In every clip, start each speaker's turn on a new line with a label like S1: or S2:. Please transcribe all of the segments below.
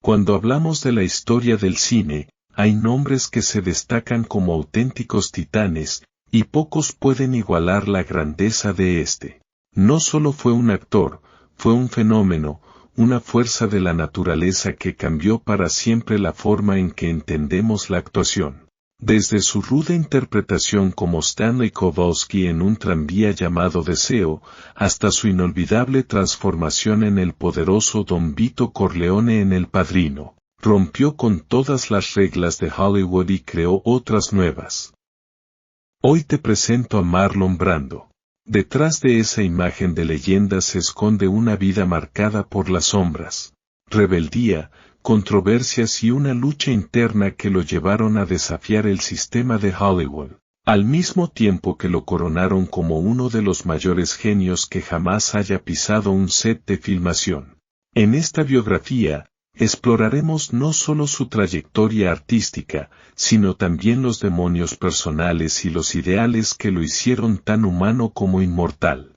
S1: Cuando hablamos de la historia del cine, hay nombres que se destacan como auténticos titanes, y pocos pueden igualar la grandeza de este. No solo fue un actor, fue un fenómeno, una fuerza de la naturaleza que cambió para siempre la forma en que entendemos la actuación. Desde su ruda interpretación como Stanley Kowalski en Un tranvía llamado Deseo, hasta su inolvidable transformación en el poderoso Don Vito Corleone en El Padrino, rompió con todas las reglas de Hollywood y creó otras nuevas. Hoy te presento a Marlon Brando. Detrás de esa imagen de leyenda se esconde una vida marcada por las sombras, rebeldía, controversias y una lucha interna que lo llevaron a desafiar el sistema de Hollywood, al mismo tiempo que lo coronaron como uno de los mayores genios que jamás haya pisado un set de filmación. En esta biografía, exploraremos no solo su trayectoria artística, sino también los demonios personales y los ideales que lo hicieron tan humano como inmortal.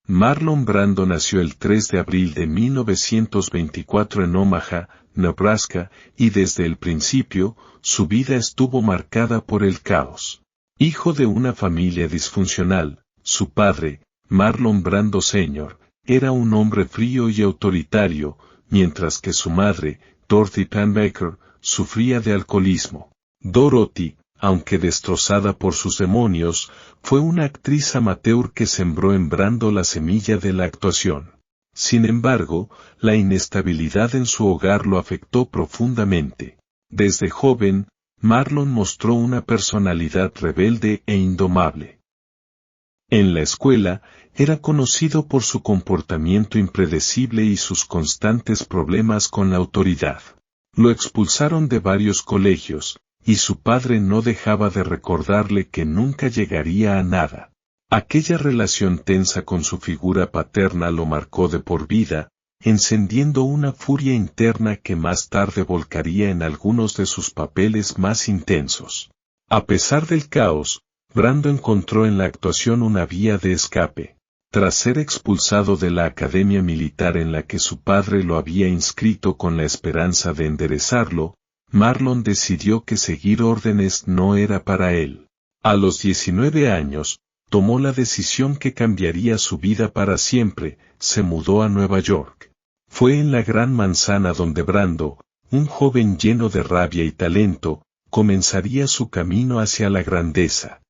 S1: Marlon Brando nació el 3 de abril de 1924 en Omaha, Nebraska, y desde el principio, su vida estuvo marcada por el caos. Hijo de una familia disfuncional, su padre, Marlon Brando Sr., era un hombre frío y autoritario, mientras que su madre, Dorothy Pennebaker, sufría de alcoholismo. Dorothy, aunque destrozada por sus demonios, fue una actriz amateur que sembró en Brando la semilla de la actuación. Sin embargo, la inestabilidad en su hogar lo afectó profundamente. Desde joven, Marlon mostró una personalidad rebelde e indomable. En la escuela, era conocido por su comportamiento impredecible y sus constantes problemas con la autoridad. Lo expulsaron de varios colegios, y su padre no dejaba de recordarle que nunca llegaría a nada. Aquella relación tensa con su figura paterna lo marcó de por vida, encendiendo una furia interna que más tarde volcaría en algunos de sus papeles más intensos. A pesar del caos, Brando encontró en la actuación una vía de escape. Tras ser expulsado de la academia militar en la que su padre lo había inscrito con la esperanza de enderezarlo, Marlon decidió que seguir órdenes no era para él. A los 19 años, tomó la decisión que cambiaría su vida para siempre, se mudó a Nueva York. Fue en la Gran Manzana donde Brando, un joven lleno de rabia y talento, comenzaría su camino hacia la grandeza.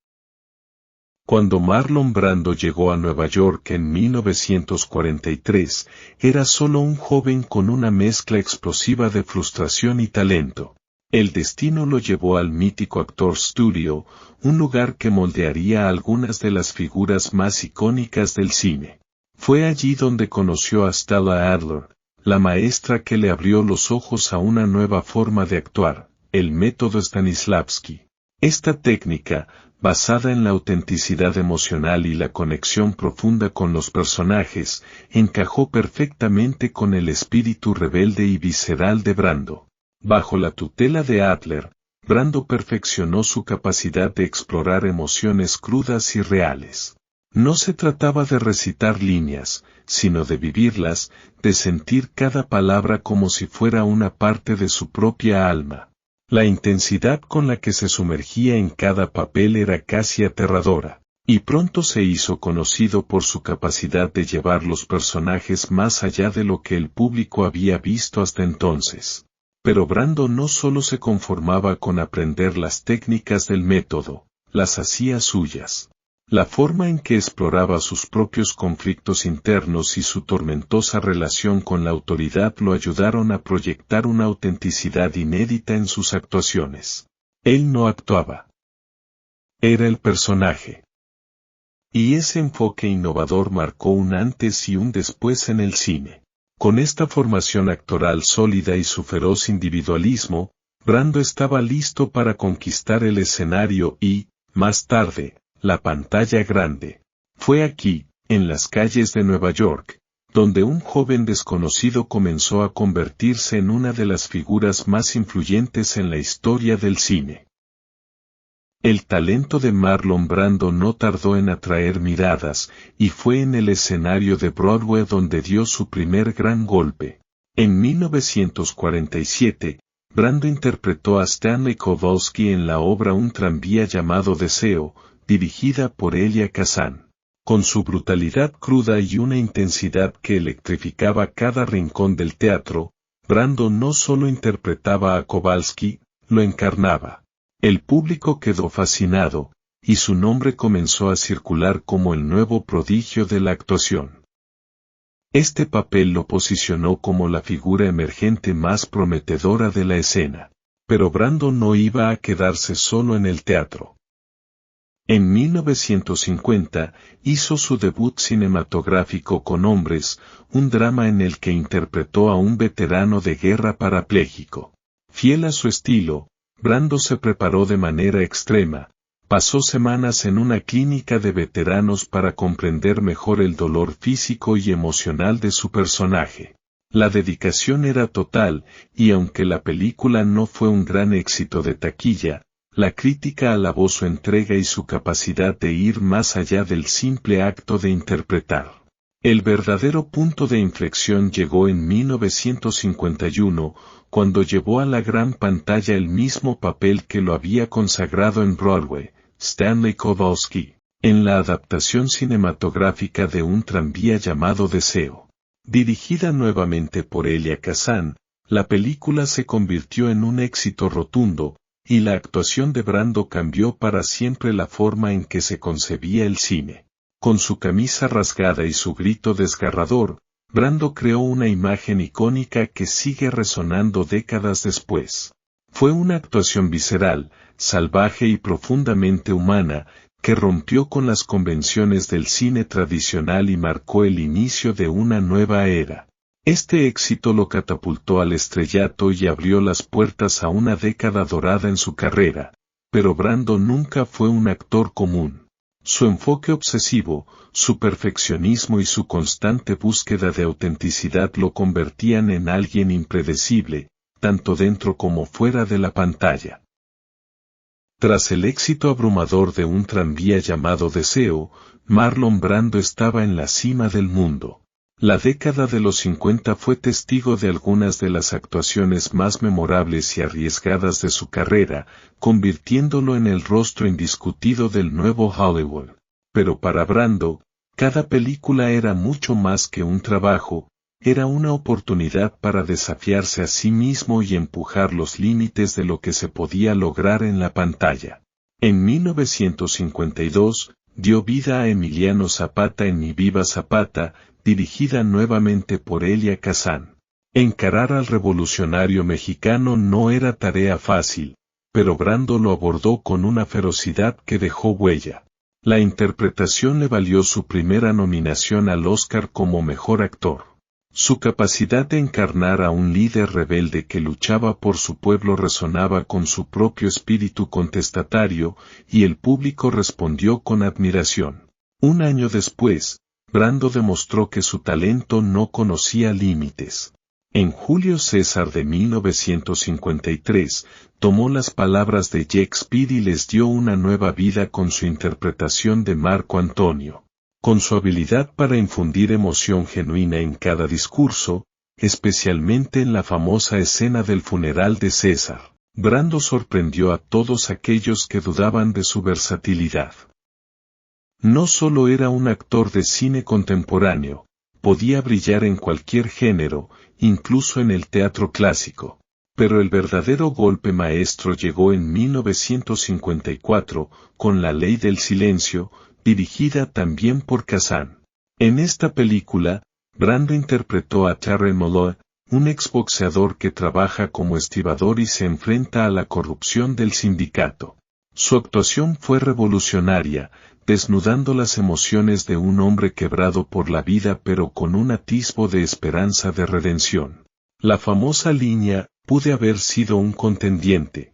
S1: Cuando Marlon Brando llegó a Nueva York en 1943, era solo un joven con una mezcla explosiva de frustración y talento. El destino lo llevó al mítico Actors Studio, un lugar que moldearía a algunas de las figuras más icónicas del cine. Fue allí donde conoció a Stella Adler, la maestra que le abrió los ojos a una nueva forma de actuar, el método Stanislavski. Esta técnica, basada en la autenticidad emocional y la conexión profunda con los personajes, encajó perfectamente con el espíritu rebelde y visceral de Brando. Bajo la tutela de Adler, Brando perfeccionó su capacidad de explorar emociones crudas y reales. No se trataba de recitar líneas, sino de vivirlas, de sentir cada palabra como si fuera una parte de su propia alma. La intensidad con la que se sumergía en cada papel era casi aterradora, y pronto se hizo conocido por su capacidad de llevar los personajes más allá de lo que el público había visto hasta entonces. Pero Brando no solo se conformaba con aprender las técnicas del método, las hacía suyas. La forma en que exploraba sus propios conflictos internos y su tormentosa relación con la autoridad lo ayudaron a proyectar una autenticidad inédita en sus actuaciones. Él no actuaba. Era el personaje. Y ese enfoque innovador marcó un antes y un después en el cine. Con esta formación actoral sólida y su feroz individualismo, Brando estaba listo para conquistar el escenario y, más tarde, la pantalla grande. Fue aquí, en las calles de Nueva York, donde un joven desconocido comenzó a convertirse en una de las figuras más influyentes en la historia del cine. El talento de Marlon Brando no tardó en atraer miradas, y fue en el escenario de Broadway donde dio su primer gran golpe. En 1947, Brando interpretó a Stanley Kowalski en la obra Un tranvía llamado Deseo, dirigida por Elia Kazan. Con su brutalidad cruda y una intensidad que electrificaba cada rincón del teatro, Brando no solo interpretaba a Kowalski, lo encarnaba. El público quedó fascinado, y su nombre comenzó a circular como el nuevo prodigio de la actuación. Este papel lo posicionó como la figura emergente más prometedora de la escena. Pero Brando no iba a quedarse solo en el teatro. En 1950, hizo su debut cinematográfico con Hombres, un drama en el que interpretó a un veterano de guerra parapléjico. Fiel a su estilo, Brando se preparó de manera extrema. Pasó semanas en una clínica de veteranos para comprender mejor el dolor físico y emocional de su personaje. La dedicación era total, y aunque la película no fue un gran éxito de taquilla, la crítica alabó su entrega y su capacidad de ir más allá del simple acto de interpretar. El verdadero punto de inflexión llegó en 1951, cuando llevó a la gran pantalla el mismo papel que lo había consagrado en Broadway, Stanley Kowalski, en la adaptación cinematográfica de Un tranvía llamado Deseo. Dirigida nuevamente por Elia Kazan, la película se convirtió en un éxito rotundo, y la actuación de Brando cambió para siempre la forma en que se concebía el cine. Con su camisa rasgada y su grito desgarrador, Brando creó una imagen icónica que sigue resonando décadas después. Fue una actuación visceral, salvaje y profundamente humana, que rompió con las convenciones del cine tradicional y marcó el inicio de una nueva era. Este éxito lo catapultó al estrellato y abrió las puertas a una década dorada en su carrera, pero Brando nunca fue un actor común. Su enfoque obsesivo, su perfeccionismo y su constante búsqueda de autenticidad lo convertían en alguien impredecible, tanto dentro como fuera de la pantalla. Tras el éxito abrumador de Un tranvía llamado Deseo, Marlon Brando estaba en la cima del mundo. La década de los 50 fue testigo de algunas de las actuaciones más memorables y arriesgadas de su carrera, convirtiéndolo en el rostro indiscutido del nuevo Hollywood. Pero para Brando, cada película era mucho más que un trabajo, era una oportunidad para desafiarse a sí mismo y empujar los límites de lo que se podía lograr en la pantalla. En 1952, dio vida a Emiliano Zapata en Mi Viva Zapata, dirigida nuevamente por Elia Kazan. Encarar al revolucionario mexicano no era tarea fácil, pero Brando lo abordó con una ferocidad que dejó huella. La interpretación le valió su primera nominación al Oscar como mejor actor. Su capacidad de encarnar a un líder rebelde que luchaba por su pueblo resonaba con su propio espíritu contestatario, y el público respondió con admiración. Un año después, Brando demostró que su talento no conocía límites. En Julio César de 1953, tomó las palabras de Shakespeare y les dio una nueva vida con su interpretación de Marco Antonio. Con su habilidad para infundir emoción genuina en cada discurso, especialmente en la famosa escena del funeral de César, Brando sorprendió a todos aquellos que dudaban de su versatilidad. No solo era un actor de cine contemporáneo, podía brillar en cualquier género, incluso en el teatro clásico. Pero el verdadero golpe maestro llegó en 1954, con La Ley del Silencio, dirigida también por Kazan. En esta película, Brando interpretó a Terry Molloy, un exboxeador que trabaja como estibador y se enfrenta a la corrupción del sindicato. Su actuación fue revolucionaria, desnudando las emociones de un hombre quebrado por la vida pero con un atisbo de esperanza de redención. La famosa línea, pude haber sido un contendiente.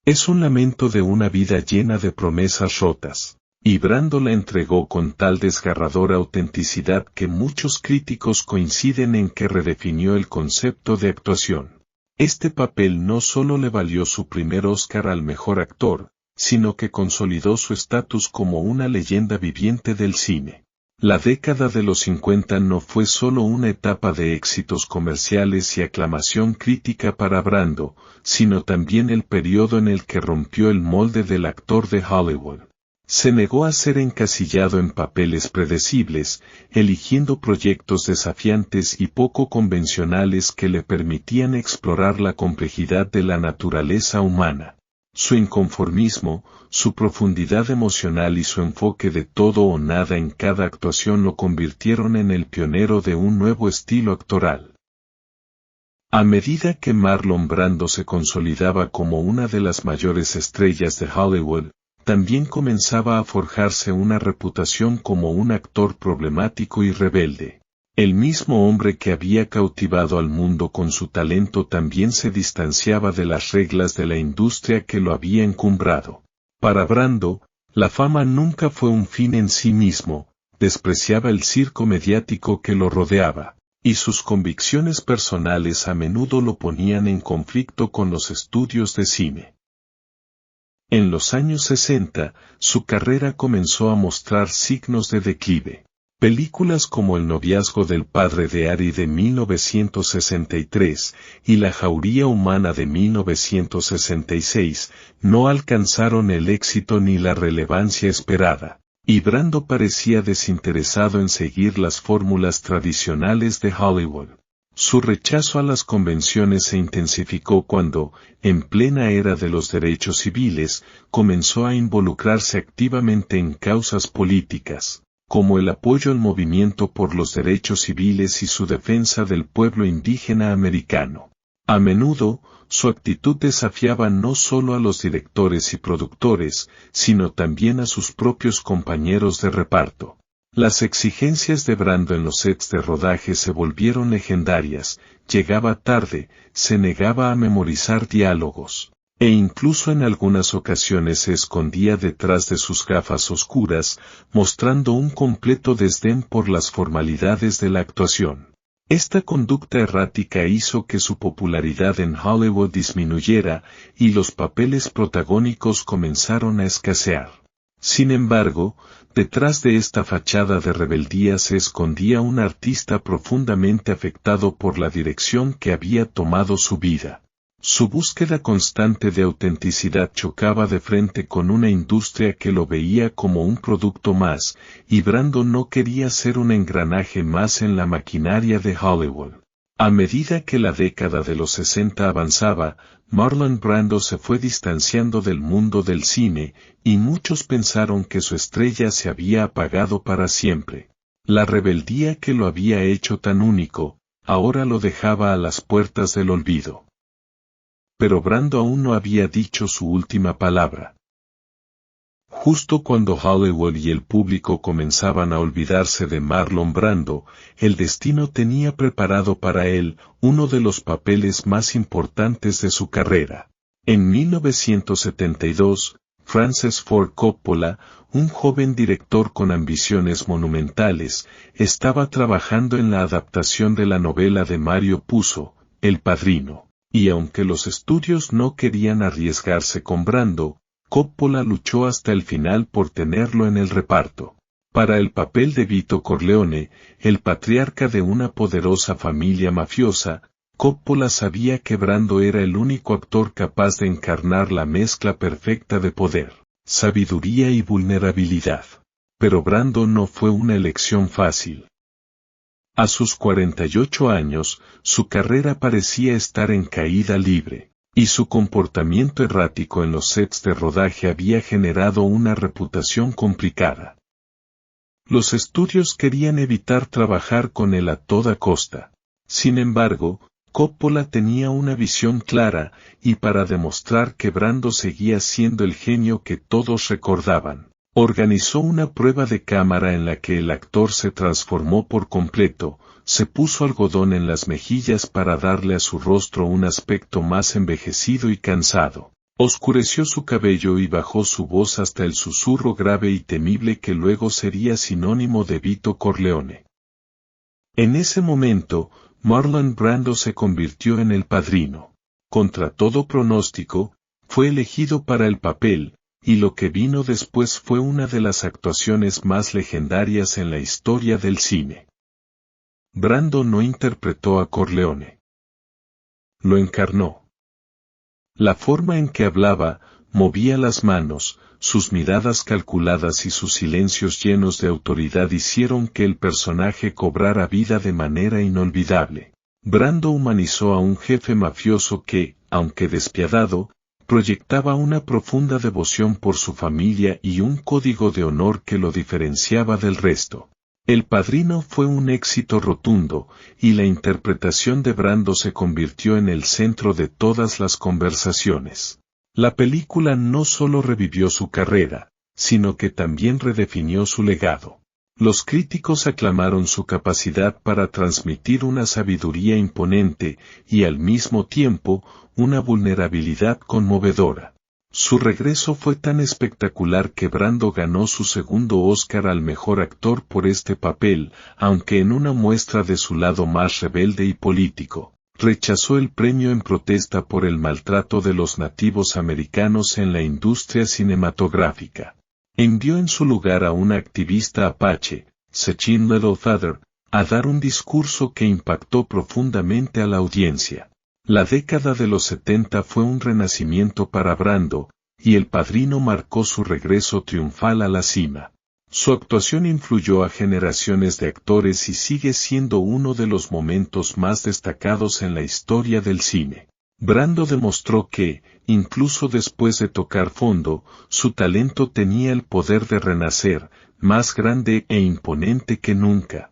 S1: Es un lamento de una vida llena de promesas rotas, y Brando la entregó con tal desgarradora autenticidad que muchos críticos coinciden en que redefinió el concepto de actuación. Este papel no solo le valió su primer Oscar al mejor actor, sino que consolidó su estatus como una leyenda viviente del cine. La década de los 50 no fue solo una etapa de éxitos comerciales y aclamación crítica para Brando, sino también el periodo en el que rompió el molde del actor de Hollywood. Se negó a ser encasillado en papeles predecibles, eligiendo proyectos desafiantes y poco convencionales que le permitían explorar la complejidad de la naturaleza humana. Su inconformismo, su profundidad emocional y su enfoque de todo o nada en cada actuación lo convirtieron en el pionero de un nuevo estilo actoral. A medida que Marlon Brando se consolidaba como una de las mayores estrellas de Hollywood, también comenzaba a forjarse una reputación como un actor problemático y rebelde. El mismo hombre que había cautivado al mundo con su talento también se distanciaba de las reglas de la industria que lo había encumbrado. Para Brando, la fama nunca fue un fin en sí mismo, despreciaba el circo mediático que lo rodeaba, y sus convicciones personales a menudo lo ponían en conflicto con los estudios de cine. En los años 60, su carrera comenzó a mostrar signos de declive. Películas como El noviazgo del padre de Ari de 1963 y La jauría humana de 1966 no alcanzaron el éxito ni la relevancia esperada, y Brando parecía desinteresado en seguir las fórmulas tradicionales de Hollywood. Su rechazo a las convenciones se intensificó cuando, en plena era de los derechos civiles, comenzó a involucrarse activamente en causas políticas, como el apoyo al movimiento por los derechos civiles y su defensa del pueblo indígena americano. A menudo, su actitud desafiaba no solo a los directores y productores, sino también a sus propios compañeros de reparto. Las exigencias de Brando en los sets de rodaje se volvieron legendarias, llegaba tarde, se negaba a memorizar diálogos, e incluso en algunas ocasiones se escondía detrás de sus gafas oscuras, mostrando un completo desdén por las formalidades de la actuación. Esta conducta errática hizo que su popularidad en Hollywood disminuyera y los papeles protagónicos comenzaron a escasear. Sin embargo, detrás de esta fachada de rebeldía se escondía un artista profundamente afectado por la dirección que había tomado su vida. Su búsqueda constante de autenticidad chocaba de frente con una industria que lo veía como un producto más, y Brando no quería ser un engranaje más en la maquinaria de Hollywood. A medida que la década de los 60 avanzaba, Marlon Brando se fue distanciando del mundo del cine, y muchos pensaron que su estrella se había apagado para siempre. La rebeldía que lo había hecho tan único, ahora lo dejaba a las puertas del olvido. Pero Brando aún no había dicho su última palabra. Justo cuando Hollywood y el público comenzaban a olvidarse de Marlon Brando, el destino tenía preparado para él uno de los papeles más importantes de su carrera. En 1972, Francis Ford Coppola, un joven director con ambiciones monumentales, estaba trabajando en la adaptación de la novela de Mario Puzo, El Padrino. Y aunque los estudios no querían arriesgarse con Brando, Coppola luchó hasta el final por tenerlo en el reparto. Para el papel de Vito Corleone, el patriarca de una poderosa familia mafiosa, Coppola sabía que Brando era el único actor capaz de encarnar la mezcla perfecta de poder, sabiduría y vulnerabilidad. Pero Brando no fue una elección fácil. A sus 48 años, su carrera parecía estar en caída libre, y su comportamiento errático en los sets de rodaje había generado una reputación complicada. Los estudios querían evitar trabajar con él a toda costa. Sin embargo, Coppola tenía una visión clara, y para demostrar que Brando seguía siendo el genio que todos recordaban, organizó una prueba de cámara en la que el actor se transformó por completo, se puso algodón en las mejillas para darle a su rostro un aspecto más envejecido y cansado. Oscureció su cabello y bajó su voz hasta el susurro grave y temible que luego sería sinónimo de Vito Corleone. En ese momento, Marlon Brando se convirtió en el padrino. Contra todo pronóstico, fue elegido para el papel, y lo que vino después fue una de las actuaciones más legendarias en la historia del cine. Brando no interpretó a Corleone. Lo encarnó. La forma en que hablaba, movía las manos, sus miradas calculadas y sus silencios llenos de autoridad hicieron que el personaje cobrara vida de manera inolvidable. Brando humanizó a un jefe mafioso que, aunque despiadado, proyectaba una profunda devoción por su familia y un código de honor que lo diferenciaba del resto. El Padrino fue un éxito rotundo, y la interpretación de Brando se convirtió en el centro de todas las conversaciones. La película no solo revivió su carrera, sino que también redefinió su legado. Los críticos aclamaron su capacidad para transmitir una sabiduría imponente y al mismo tiempo, una vulnerabilidad conmovedora. Su regreso fue tan espectacular que Brando ganó su segundo Oscar al mejor actor por este papel, aunque en una muestra de su lado más rebelde y político. Rechazó el premio en protesta por el maltrato de los nativos americanos en la industria cinematográfica. Envió en su lugar a una activista apache, Sachin Littlefather, a dar un discurso que impactó profundamente a la audiencia. La década de los 70 fue un renacimiento para Brando, y El Padrino marcó su regreso triunfal a la cima. Su actuación influyó a generaciones de actores y sigue siendo uno de los momentos más destacados en la historia del cine. Brando demostró que, incluso después de tocar fondo, su talento tenía el poder de renacer, más grande e imponente que nunca.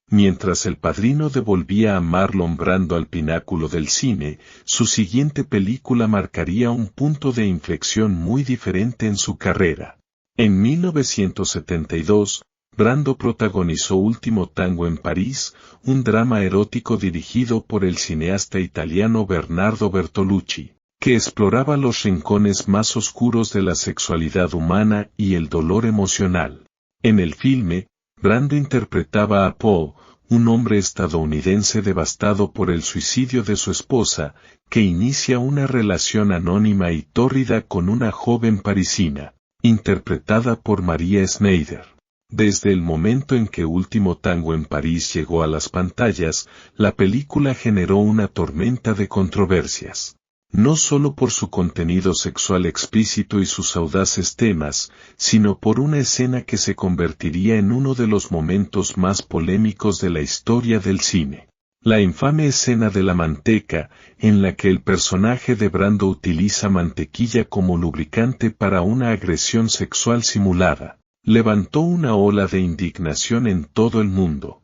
S1: Mientras El Padrino devolvía a Marlon Brando al pináculo del cine, su siguiente película marcaría un punto de inflexión muy diferente en su carrera. En 1972, Brando protagonizó Último Tango en París, un drama erótico dirigido por el cineasta italiano Bernardo Bertolucci, que exploraba los rincones más oscuros de la sexualidad humana y el dolor emocional. En el filme, Brando interpretaba a Paul, un hombre estadounidense devastado por el suicidio de su esposa, que inicia una relación anónima y tórrida con una joven parisina, interpretada por María Schneider. Desde el momento en que Último Tango en París llegó a las pantallas, la película generó una tormenta de controversias. No solo por su contenido sexual explícito y sus audaces temas, sino por una escena que se convertiría en uno de los momentos más polémicos de la historia del cine. La infame escena de la manteca, en la que el personaje de Brando utiliza mantequilla como lubricante para una agresión sexual simulada, levantó una ola de indignación en todo el mundo.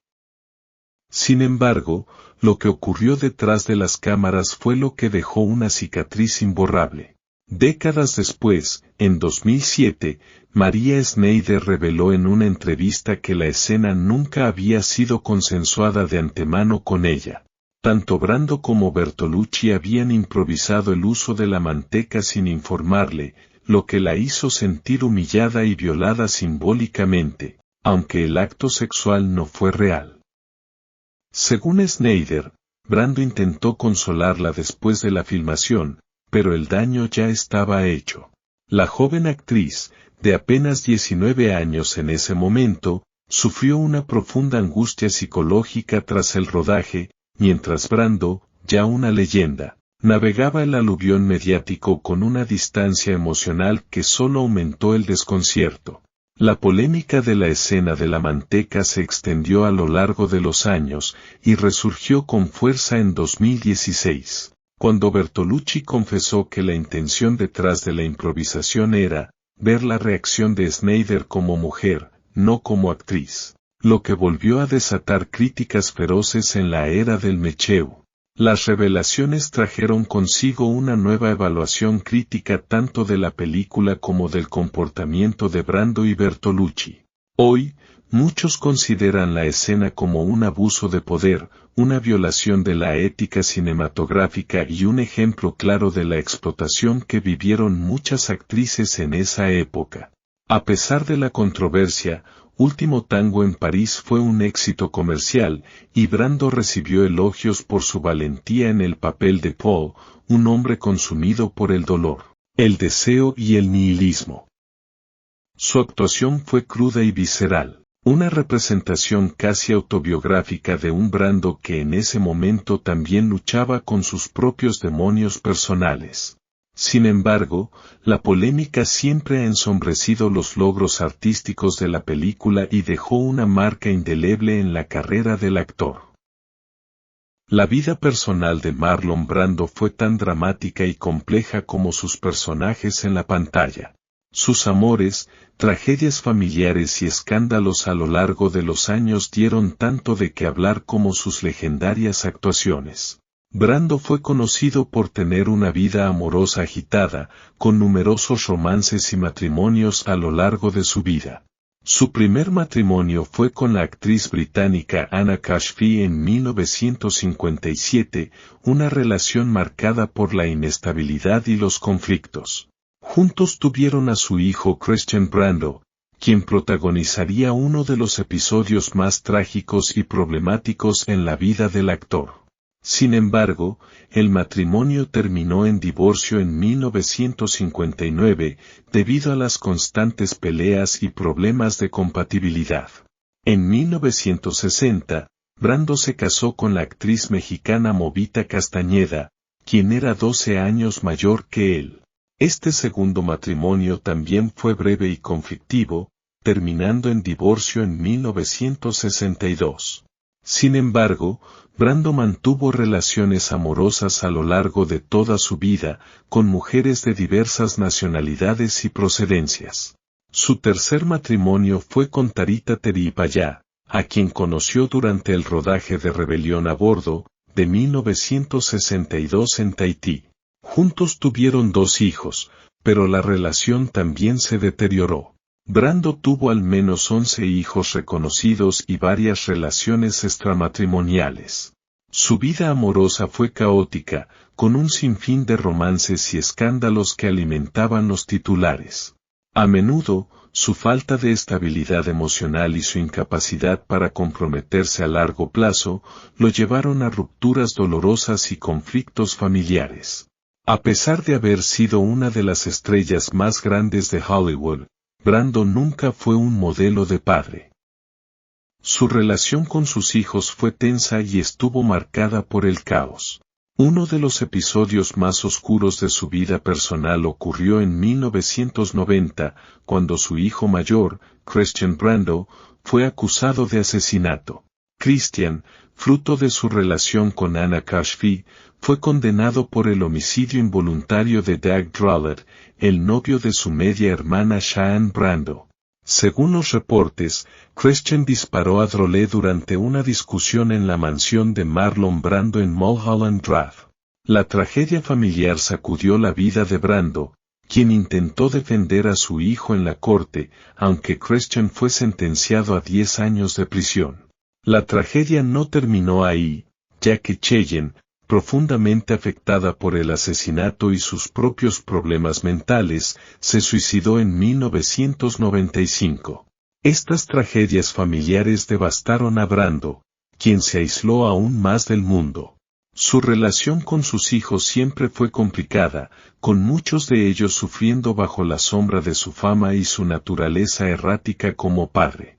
S1: Sin embargo, lo que ocurrió detrás de las cámaras fue lo que dejó una cicatriz imborrable. Décadas después, en 2007, María Schneider reveló en una entrevista que la escena nunca había sido consensuada de antemano con ella. Tanto Brando como Bertolucci habían improvisado el uso de la manteca sin informarle, lo que la hizo sentir humillada y violada simbólicamente, aunque el acto sexual no fue real. Según Schneider, Brando intentó consolarla después de la filmación, pero el daño ya estaba hecho. La joven actriz, de apenas 19 años en ese momento, sufrió una profunda angustia psicológica tras el rodaje, mientras Brando, ya una leyenda, navegaba el aluvión mediático con una distancia emocional que solo aumentó el desconcierto. La polémica de la escena de la manteca se extendió a lo largo de los años y resurgió con fuerza en 2016, cuando Bertolucci confesó que la intención detrás de la improvisación era ver la reacción de Schneider como mujer, no como actriz, lo que volvió a desatar críticas feroces en la era del mecheu. Las revelaciones trajeron consigo una nueva evaluación crítica tanto de la película como del comportamiento de Brando y Bertolucci. Hoy, muchos consideran la escena como un abuso de poder, una violación de la ética cinematográfica y un ejemplo claro de la explotación que vivieron muchas actrices en esa época. A pesar de la controversia, Último Tango en París fue un éxito comercial, y Brando recibió elogios por su valentía en el papel de Paul, un hombre consumido por el dolor. el deseo y el nihilismo. Su actuación fue cruda y visceral, una representación casi autobiográfica de un Brando que en ese momento también luchaba con sus propios demonios personales. Sin embargo, la polémica siempre ha ensombrecido los logros artísticos de la película y dejó una marca indeleble en la carrera del actor. La vida personal de Marlon Brando fue tan dramática y compleja como sus personajes en la pantalla. Sus amores, tragedias familiares y escándalos a lo largo de los años dieron tanto de qué hablar como sus legendarias actuaciones. Brando fue conocido por tener una vida amorosa agitada, con numerosos romances y matrimonios a lo largo de su vida. Su primer matrimonio fue con la actriz británica Anna Kashfi en 1957, una relación marcada por la inestabilidad y los conflictos. Juntos tuvieron a su hijo Christian Brando, quien protagonizaría uno de los episodios más trágicos y problemáticos en la vida del actor. Sin embargo, el matrimonio terminó en divorcio en 1959, debido a las constantes peleas y problemas de compatibilidad. En 1960, Brando se casó con la actriz mexicana Movita Castañeda, quien era 12 años mayor que él. Este segundo matrimonio también fue breve y conflictivo, terminando en divorcio en 1962. Sin embargo, Brando mantuvo relaciones amorosas a lo largo de toda su vida, con mujeres de diversas nacionalidades y procedencias. Su tercer matrimonio fue con Tarita Teriballá, a quien conoció durante el rodaje de Rebelión a Bordo, de 1962 en Tahití. Juntos tuvieron 2 hijos, pero la relación también se deterioró. Brando tuvo al menos 11 hijos reconocidos y varias relaciones extramatrimoniales. Su vida amorosa fue caótica, con un sinfín de romances y escándalos que alimentaban los titulares. A menudo, su falta de estabilidad emocional y su incapacidad para comprometerse a largo plazo, lo llevaron a rupturas dolorosas y conflictos familiares. A pesar de haber sido una de las estrellas más grandes de Hollywood, Brando nunca fue un modelo de padre. Su relación con sus hijos fue tensa y estuvo marcada por el caos. Uno de los episodios más oscuros de su vida personal ocurrió en 1990, cuando su hijo mayor, Christian Brando, fue acusado de asesinato. Christian, fruto de su relación con Anna Kashfi, fue condenado por el homicidio involuntario de Doug Droller, el novio de su media hermana Sharon Brando. Según los reportes, Christian disparó a Droller durante una discusión en la mansión de Marlon Brando en Mulholland Drive. La tragedia familiar sacudió la vida de Brando, quien intentó defender a su hijo en la corte, aunque Christian fue sentenciado a 10 años de prisión. La tragedia no terminó ahí, ya que Cheyenne, profundamente afectada por el asesinato y sus propios problemas mentales, se suicidó en 1995. Estas tragedias familiares devastaron a Brando, quien se aisló aún más del mundo. Su relación con sus hijos siempre fue complicada, con muchos de ellos sufriendo bajo la sombra de su fama y su naturaleza errática como padre.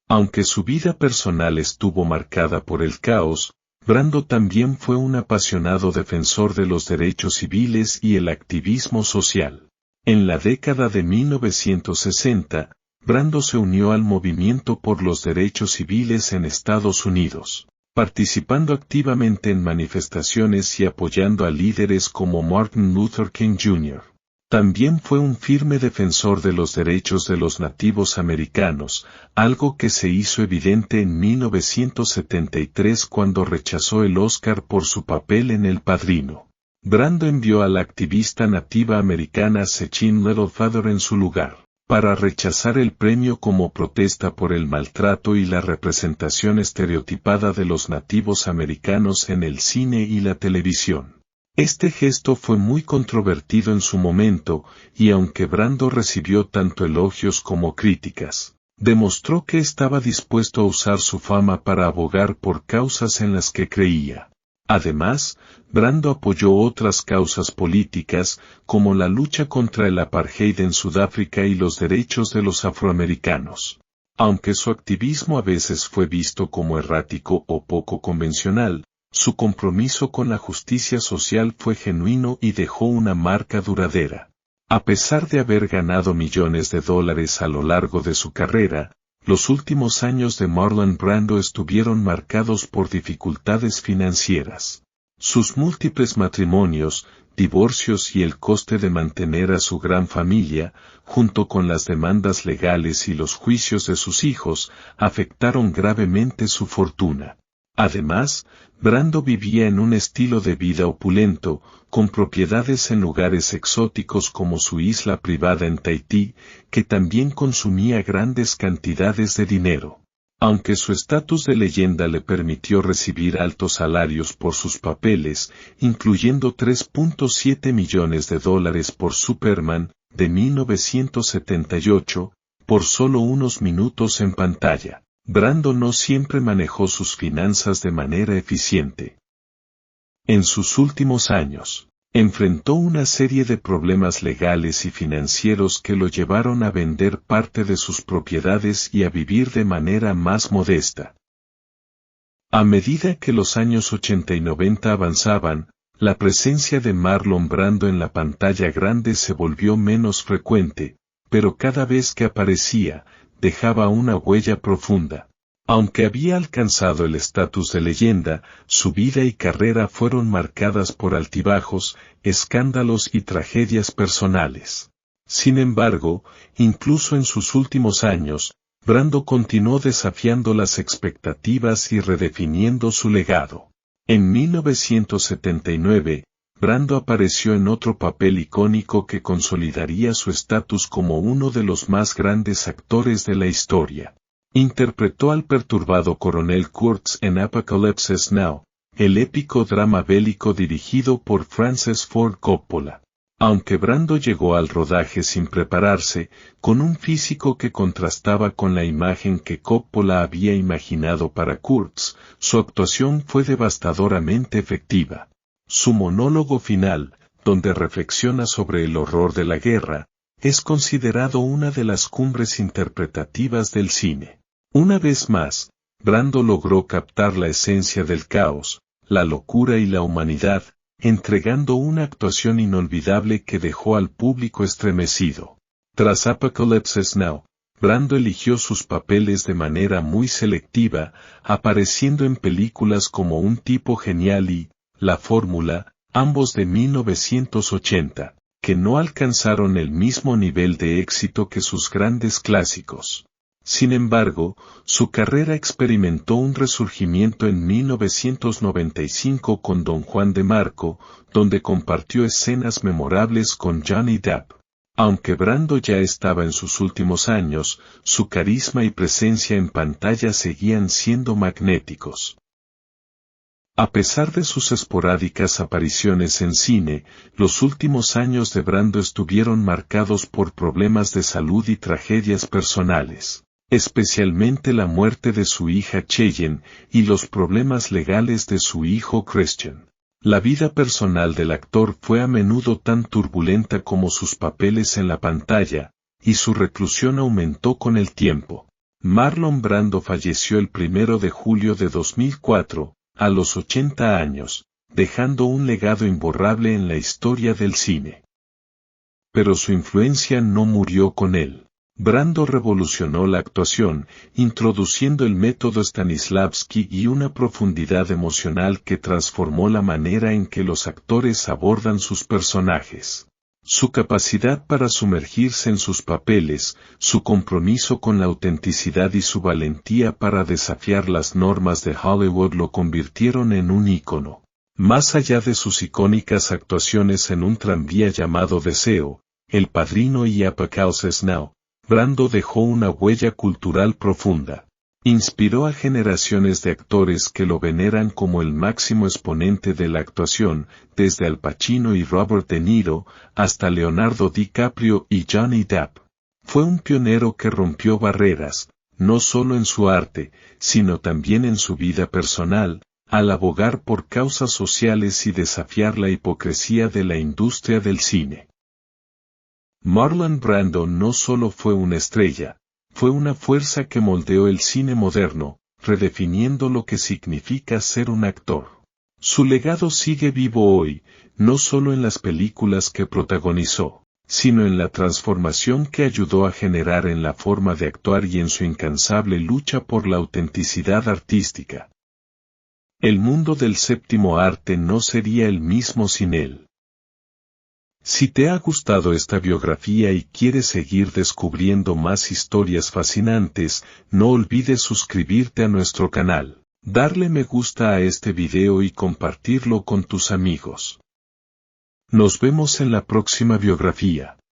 S1: Aunque su vida personal estuvo marcada por el caos, Brando también fue un apasionado defensor de los derechos civiles y el activismo social. En la década de 1960, Brando se unió al movimiento por los derechos civiles en Estados Unidos, participando activamente en manifestaciones y apoyando a líderes como Martin Luther King Jr. También fue un firme defensor de los derechos de los nativos americanos, algo que se hizo evidente en 1973 cuando rechazó el Oscar por su papel en El Padrino. Brando envió a la activista nativa americana Sechin Littlefather en su lugar, para rechazar el premio como protesta por el maltrato y la representación estereotipada de los nativos americanos en el cine y la televisión. Este gesto fue muy controvertido en su momento, y aunque Brando recibió tanto elogios como críticas, demostró que estaba dispuesto a usar su fama para abogar por causas en las que creía. Además, Brando apoyó otras causas políticas, como la lucha contra el apartheid en Sudáfrica y los derechos de los afroamericanos. Aunque su activismo a veces fue visto como errático o poco convencional, su compromiso con la justicia social fue genuino y dejó una marca duradera. A pesar de haber ganado millones de dólares a lo largo de su carrera, los últimos años de Marlon Brando estuvieron marcados por dificultades financieras. Sus múltiples matrimonios, divorcios y el coste de mantener a su gran familia, junto con las demandas legales y los juicios de sus hijos, afectaron gravemente su fortuna. Además, Brando vivía en un estilo de vida opulento, con propiedades en lugares exóticos como su isla privada en Tahití, que también consumía grandes cantidades de dinero. Aunque su estatus de leyenda le permitió recibir altos salarios por sus papeles, incluyendo $3.7 millones por Superman, de 1978, por solo unos minutos en pantalla, Brando no siempre manejó sus finanzas de manera eficiente. En sus últimos años, enfrentó una serie de problemas legales y financieros que lo llevaron a vender parte de sus propiedades y a vivir de manera más modesta. A medida que los años 80 y 90 avanzaban, la presencia de Marlon Brando en la pantalla grande se volvió menos frecuente, pero cada vez que aparecía, dejaba una huella profunda. Aunque había alcanzado el estatus de leyenda, su vida y carrera fueron marcadas por altibajos, escándalos y tragedias personales. Sin embargo, incluso en sus últimos años, Brando continuó desafiando las expectativas y redefiniendo su legado. En 1979, Brando apareció en otro papel icónico que consolidaría su estatus como uno de los más grandes actores de la historia. Interpretó al perturbado coronel Kurtz en Apocalypse Now, el épico drama bélico dirigido por Francis Ford Coppola. Aunque Brando llegó al rodaje sin prepararse, con un físico que contrastaba con la imagen que Coppola había imaginado para Kurtz, su actuación fue devastadoramente efectiva. Su monólogo final, donde reflexiona sobre el horror de la guerra, es considerado una de las cumbres interpretativas del cine. Una vez más, Brando logró captar la esencia del caos, la locura y la humanidad, entregando una actuación inolvidable que dejó al público estremecido. Tras Apocalypse Now, Brando eligió sus papeles de manera muy selectiva, apareciendo en películas como Un tipo genial y La fórmula, ambos de 1980, que no alcanzaron el mismo nivel de éxito que sus grandes clásicos. Sin embargo, su carrera experimentó un resurgimiento en 1995 con Don Juan de Marco, donde compartió escenas memorables con Johnny Depp. Aunque Brando ya estaba en sus últimos años, su carisma y presencia en pantalla seguían siendo magnéticos. A pesar de sus esporádicas apariciones en cine, los últimos años de Brando estuvieron marcados por problemas de salud y tragedias personales. Especialmente la muerte de su hija Cheyenne y los problemas legales de su hijo Christian. La vida personal del actor fue a menudo tan turbulenta como sus papeles en la pantalla, y su reclusión aumentó con el tiempo. Marlon Brando falleció el 1 de julio de 2004, a los 80 años, dejando un legado imborrable en la historia del cine. Pero su influencia no murió con él. Brando revolucionó la actuación, introduciendo el método Stanislavski y una profundidad emocional que transformó la manera en que los actores abordan sus personajes. Su capacidad para sumergirse en sus papeles, su compromiso con la autenticidad y su valentía para desafiar las normas de Hollywood lo convirtieron en un ícono. Más allá de sus icónicas actuaciones en Un tranvía llamado Deseo, El Padrino y Apocalypse Now, Brando dejó una huella cultural profunda. Inspiró a generaciones de actores que lo veneran como el máximo exponente de la actuación, desde Al Pacino y Robert De Niro, hasta Leonardo DiCaprio y Johnny Depp. Fue un pionero que rompió barreras, no solo en su arte, sino también en su vida personal, al abogar por causas sociales y desafiar la hipocresía de la industria del cine. Marlon Brando no solo fue una estrella, fue una fuerza que moldeó el cine moderno, redefiniendo lo que significa ser un actor. Su legado sigue vivo hoy, no solo en las películas que protagonizó, sino en la transformación que ayudó a generar en la forma de actuar y en su incansable lucha por la autenticidad artística. El mundo del séptimo arte no sería el mismo sin él. Si te ha gustado esta biografía y quieres seguir descubriendo más historias fascinantes, no olvides suscribirte a nuestro canal, darle me gusta a este video y compartirlo con tus amigos. Nos vemos en la próxima biografía.